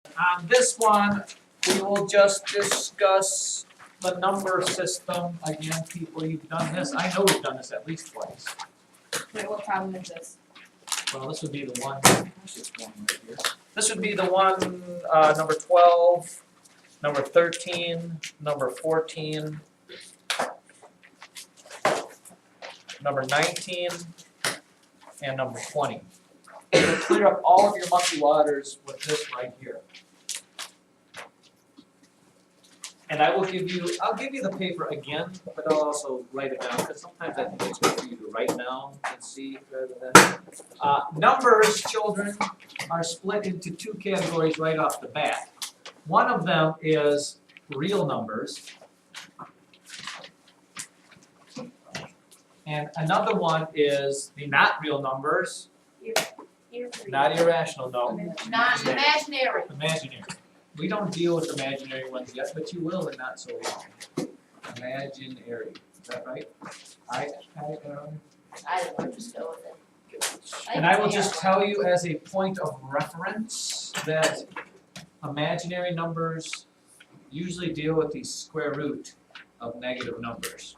On this one, we will just discuss the number system. Again, people, you've done this. I know we've done this at least twice. Wait, what problem is this? Well, this would be the one, right here. This would be the one, number 12, number 13, number 14, number 19, and number 20. You'll clear up all of your mucky waters with this right here. And I'll give you the paper again, but I'll also write it down, because sometimes I think it's good for you to write down and see rather than. Numbers, children, are split into two categories right off the bat. One of them is real numbers. And another one is the not real numbers, not irrational, no. Not imaginary. Imaginary. We don't deal with imaginary ones yet, but you will in not so long. Imaginary, is that right? I don't know, just go with it. And I will just tell you as a point of reference that imaginary numbers usually deal with the square root of negative numbers.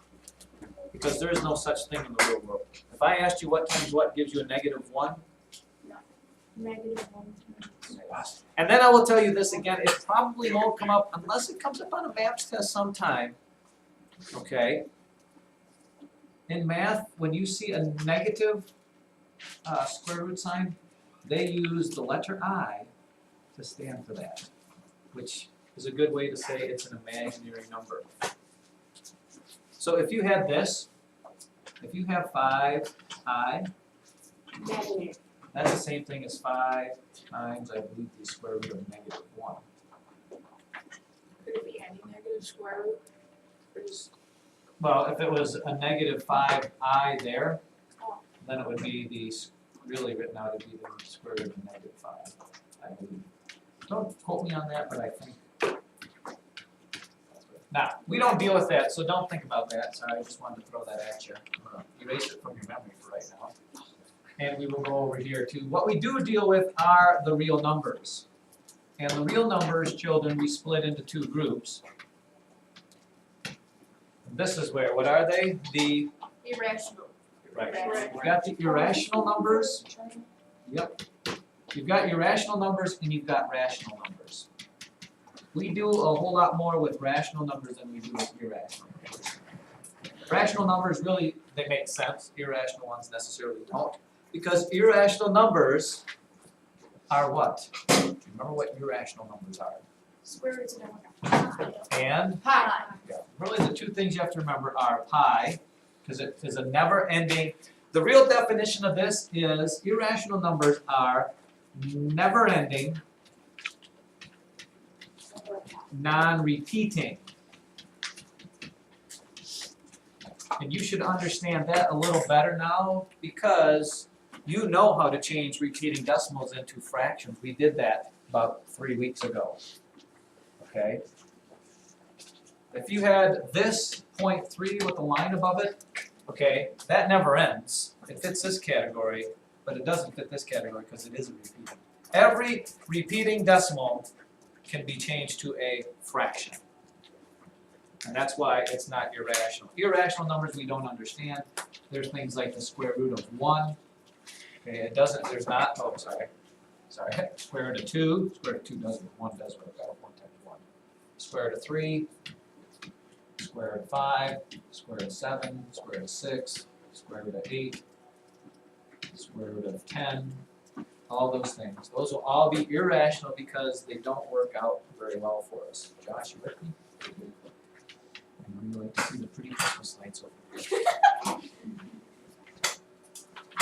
Because there is no such thing in the real world. If I asked you what times what gives you a -1, -1. and then I will tell you this again, it probably won't come up unless it comes up on a math test sometime. Okay? In math, when you see a negative square root sign, they use the letter I to stand for that, which is a good way to say it's an imaginary number. So if you had this, if you have 5i, Imaginary. that's the same thing as 5 times, I believe, the square root of -1. Could it be any negative square root? Or just, Well, if it was a -5i there, then it would be really written out, it'd be the square root of -5, I believe. Don't quote me on that, but I think. Now, we don't deal with that, so don't think about that. Sorry, I just wanted to throw that at you. I'm gonna erase it from your memory for right now. And we will go over here too. What we do deal with are the real numbers. And the real numbers, children, we split into two groups. And this is where, what are they? The, irrational. right, you've got the irrational numbers. Yep. You've got irrational numbers and you've got rational numbers. We do a whole lot more with rational numbers than we do with irrational numbers. Rational numbers really, they make sense. Irrational ones necessarily don't. Because irrational numbers are what? Do you remember what irrational numbers are? Square roots of number. And? Pi. Yeah. Really the two things you have to remember are pi, because it is a never-ending. The real definition of this is irrational numbers are never-ending, non-repeating. And you should understand that a little better now because you know how to change repeating decimals into fractions. We did that about 3 weeks ago. Okay? If you had this 0.3 with a line above it, okay, that never ends. It fits this category, but it doesn't fit this category because it is a repeating. Every repeating decimal can be changed to a fraction. And that's why it's not irrational. Irrational numbers we don't understand. There's things like the square root of 1. Okay, it doesn't, there's not, oh, sorry. Square root of 2, square root of 2 doesn't, 1 does work out, 1 times 1. Square root of 3, square root of 5, square root of 7, square root of 6, square root of 8, square root of 10. All those things. Those will all be irrational because they don't work out very well for us. Josh, you with me? I know you like to see the pretty Christmas lights over here.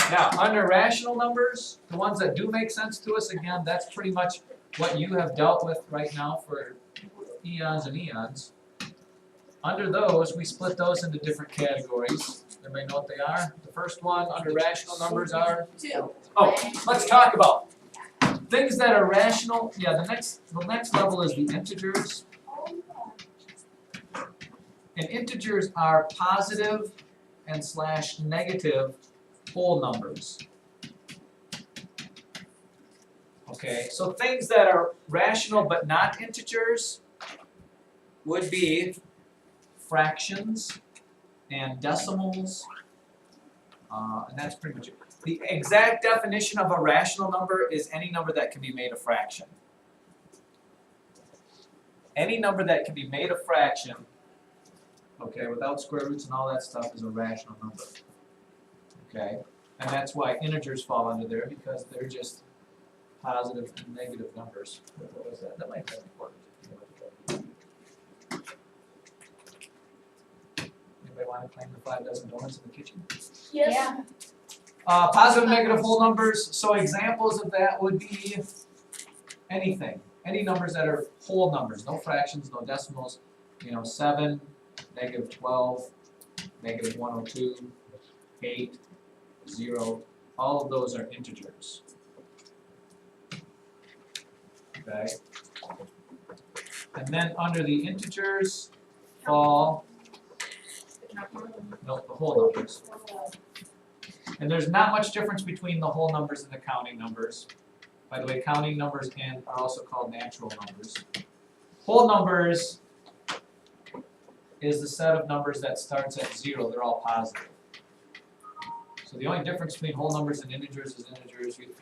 Now, under rational numbers, the ones that do make sense to us, again, that's pretty much what you have dealt with right now for eons and eons. Under those, we split those into different categories. Everybody know what they are? The first one under rational numbers are? 2. Oh, let's talk about things that are rational. Yeah, the next level is the integers. And integers are positive and / negative whole numbers. Okay, so things that are rational but not integers would be fractions and decimals, and that's pretty much it. The exact definition of a rational number is any number that can be made a fraction. Any number that can be made a fraction, okay, without square roots and all that stuff, is a rational number. Okay, and that's why integers fall under there, because they're just positive and negative numbers. What was that? That might be important. Anybody want to claim the 5 dozen donuts in the kitchen? Yes. Positive and negative whole numbers, so examples of that would be anything. Any numbers that are whole numbers, no fractions, no decimals, 7, negative 12, negative 102, 8, 0, all of those are integers. Okay? And then under the integers fall, no, the whole numbers. And there's not much difference between the whole numbers and the counting numbers. By the way, counting numbers are also called natural numbers. Whole numbers is the set of numbers that starts at 0. They're all positive. So the only difference between whole numbers and integers is integers. You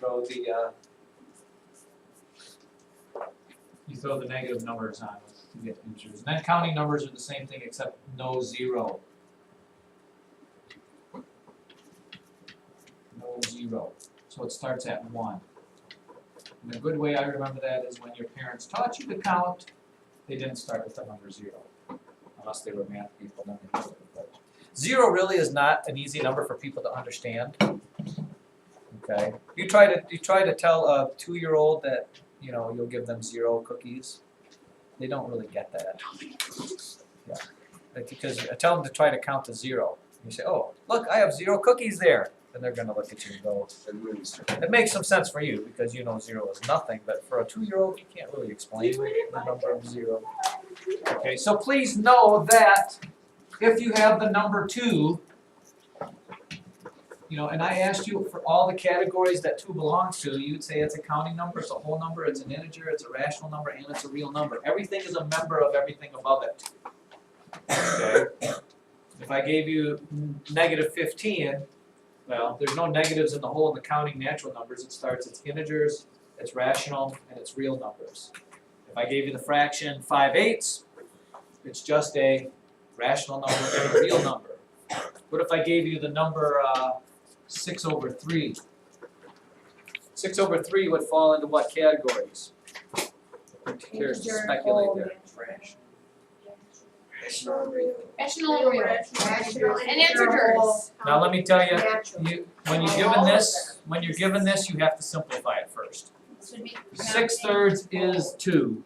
throw the negative numbers on to get integers. And then counting numbers are the same thing except no 0. No 0. So it starts at 1. And a good way I remember that is when your parents taught you to count, they didn't start with the number 0. Unless they were math people, then they did. But 0 really is not an easy number for people to understand. Okay? You try to tell a 2-year-old that, you'll give them 0 cookies. They don't really get that. Yeah. Because I tell them to try to count to 0. You say, oh, look, I have 0 cookies there. And they're going to look at you and go, it makes some sense for you because 0 is nothing, but for a 2-year-old, you can't really explain the number of 0. Okay, so please know that if you have the number 2, and I asked you for all the categories that 2 belongs to, you'd say it's a counting number, it's a whole number, it's an integer, it's a rational number, and it's a real number. Everything is a member of everything above it. Okay? If I gave you negative 15, well, there's no negatives in the whole and the counting natural numbers. It's integers, it's rational, and it's real numbers. If I gave you the fraction 5/8, it's just a rational number and a real number. What if I gave you the number 6/3? 6/3 would fall into what categories? Who cares to speculate there? Rational and real. And integers. Now let me tell you, when you're given this, you have to simplify it first. 6/3 is 2.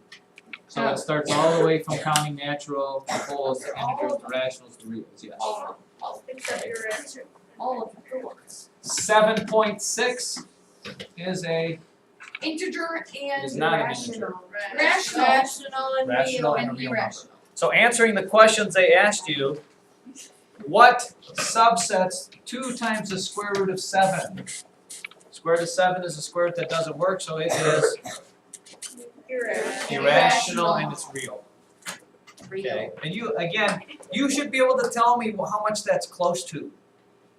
So it starts all the way from counting natural, the wholes, the integers, the rationals, the reals, yes. Except your answer. All of the ones. 7.6 is a Integer is and not an integer. rational. Rational and a and real number. irrational. So answering the questions they asked you, what subsets 2 times the square root of 7? Square root of 7 is a square root that doesn't work, so it is irrational and it's real. Okay, and you should be able to tell me how much that's close to.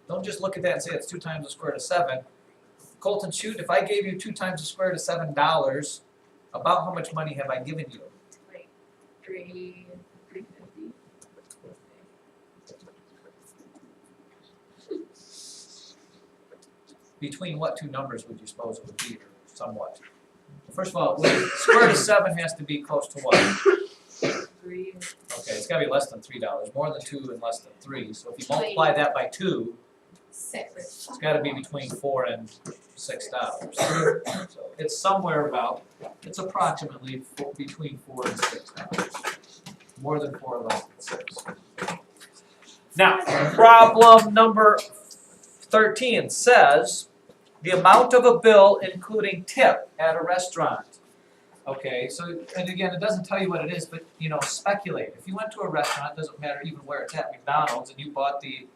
Don't just look at that and say it's 2 times the square root of 7. Colton, shoot, if I gave you 2 times the square root of $7, about how much money have I given you? Like $350. Between what 2 numbers would you suppose it would be, or somewhat? First of all, the square root of 7 has to be close to what? 3. Okay, it's got to be less than $3. More than 2 and less than 3. So if you multiply that by 2, 6. it's got to be between $4 and $6. So it's somewhere about, it's approximately between $4 and $6. More than 4, less than 6. Now, problem number 13 says the amount of a bill including tip at a restaurant. Okay, so, and again, it doesn't tell you what it is, but, speculate. If you went to a restaurant, it doesn't matter even where it's at, McDonald's, and you bought the,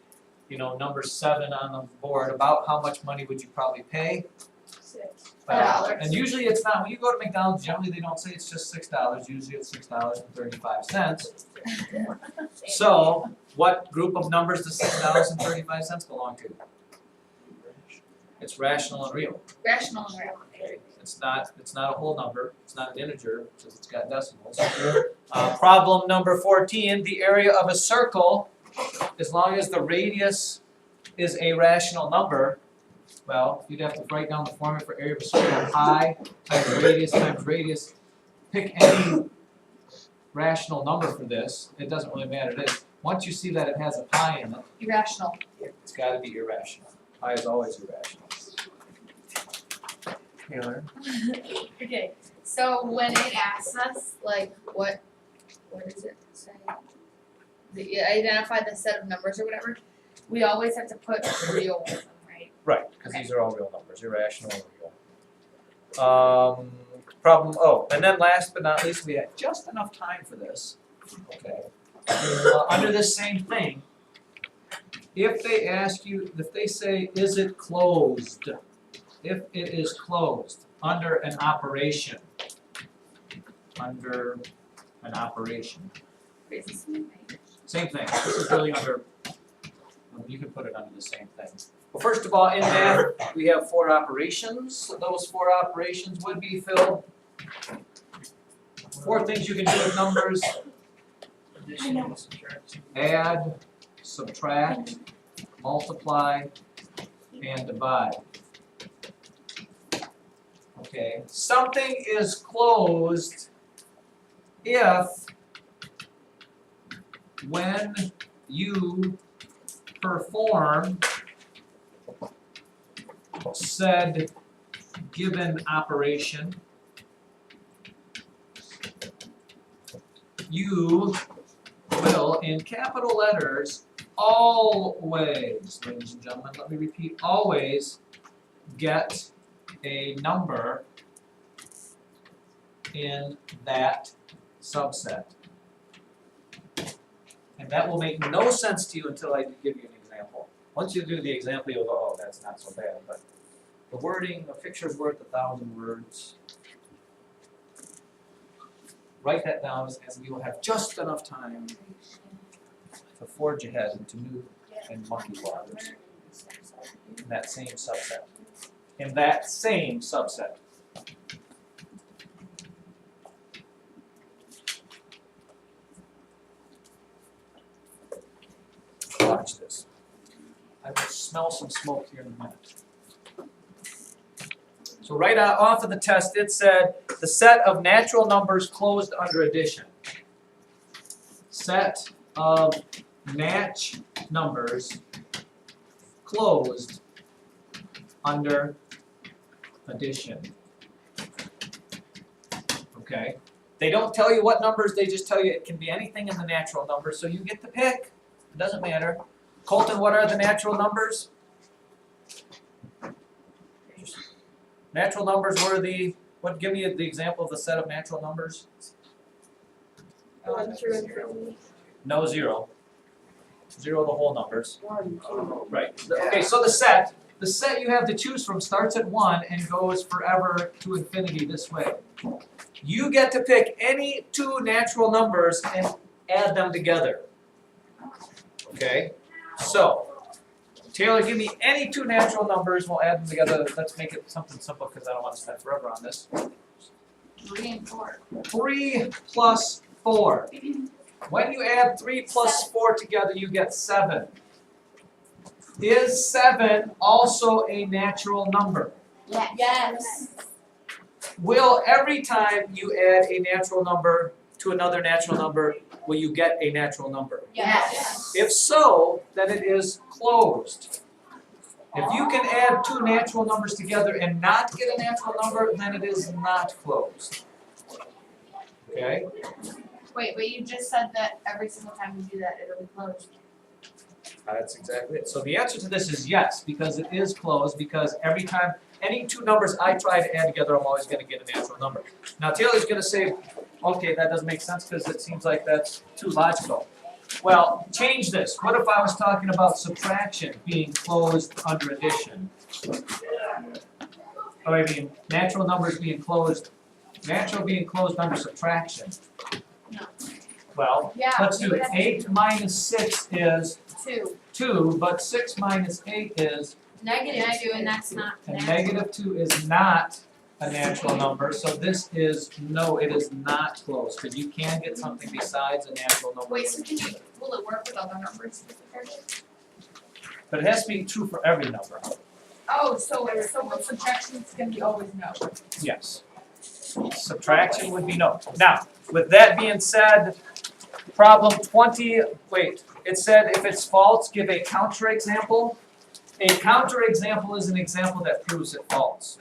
number 7 on the board, about how much money would you probably pay? $6. And usually it's not, when you go to McDonald's, generally they don't say it's just $6, usually it's $6.35. So, what group of numbers does $6.35 belong to? It's rational and real. Rational and real. It's not a whole number, it's not an integer, because it's got decimals. Problem number 14, the area of a circle, as long as the radius is a rational number, well, you'd have to write down the formula for area of a circle, pi times radius. Pick any rational number for this, it doesn't really matter. It is. Once you see that it has a pi in it, Irrational. it's gotta be irrational. Pi is always irrational. Taylor? Okay, so when it asks us, like, what does it say? Identify the set of numbers or whatever, we always have to put real with them, right? Right, because Okay. these are all real numbers, irrational and real. And then last but not least, we had just enough time for this. Okay. Under this same thing, if they ask you, if they say, is it closed? If it is closed, under an operation. Under an operation. Crazy sweet, right? Same thing, this is really under, you can put it under the same thing. Well, first of all, in math, we have 4 operations. So those 4 operations would be, Phil, 4 things you can do with numbers. Addition, subtraction. Add, subtract, multiply, and divide. Okay, something is closed if when you perform said given operation, you will, in capital letters, always, ladies and gentlemen, let me repeat, always get a number in that subset. And that will make no sense to you until I give you an example. Once you do the example, you'll go, oh, that's not so bad. But the wording, a picture's worth 1,000 words. Write that down, and you will have just enough time to forge ahead into new and mucky waters in that same subset. In that same subset. Watch this. I will smell some smoke here in a minute. So right off of the test, it said the set of natural numbers closed under addition. Set of natch numbers closed under addition. Okay? They don't tell you what numbers, they just tell you it can be anything in the natural numbers, so you get to pick. It doesn't matter. Colton, what are the natural numbers? Natural numbers were the, give me the example of the set of natural numbers. 1 through infinity. No, 0. 0 the whole numbers. 1, 2. Right. Okay, so the set you have to choose from starts at 1 and goes forever to infinity this way. You get to pick any 2 natural numbers and add them together. Okay? So, Taylor, give me any 2 natural numbers, we'll add them together. Let's make it something simple because I don't want to spend forever on this. 3 and 4. 3 plus 4. When you add 3 plus 4 together, you get 7. Is 7 also a natural number? Yes. Will every time you add a natural number to another natural number, will you get a natural number? Yes. If so, then it is closed. If you can add 2 natural numbers together and not get a natural number, then it is not closed. Okay? Wait, but you just said that every single time you do that, it'll be closed. That's exactly it. So the answer to this is yes, because it is closed, because every time, any 2 numbers I try to add together, I'm always going to get a natural number. Now Taylor's going to say, okay, that doesn't make sense because it seems like that's too logical. Well, change this. What if I was talking about subtraction being closed under addition? Oh, I mean, natural numbers being closed under subtraction. No. Well, Yeah. let's we do would it. have to 8 minus 6 is do 2, but 6 minus 8 is, -2, and that's not and natural. -2 is not a natural number, so this is, no, it is not close, because you can get something besides a natural number. Wait, so will it work with other numbers? But it has to be true for every number, Oh, so with subtraction, it's gonna be always no. yes. Subtraction would be no. Now, with that being said, problem 20, wait, it said if it's false, give a counterexample. A counterexample is an example that proves it false.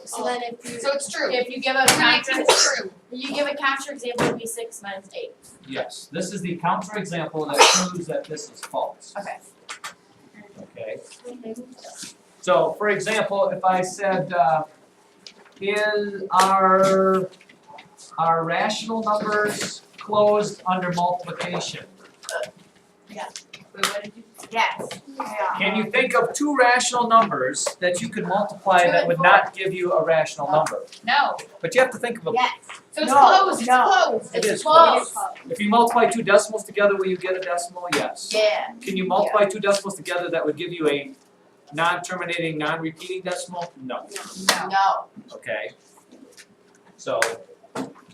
So then if you, So it's true. if you give a Nineteen counter, is true. you give a counter example, it would be 6 minus 8. Yes, this is the counterexample that proves that this is false. Okay. Okay? So, for example, if I said, is our rational numbers closed under multiplication? Wait, what did you? Yes. Can you think of two rational numbers that you could multiply 2 that and would 4. not give you a rational number? No. But you have to think of them. Yes. So it's No, closed, it's no. closed. It It's is close. If you multiply two decimals together, will you get a decimal? Yes. Yeah. Can you multiply two decimals together that would give you a non-terminating, non-repeating decimal? No. No. Okay. So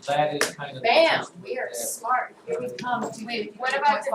that is kind of. Bam, we are smart. Here we come. Wait, what about division?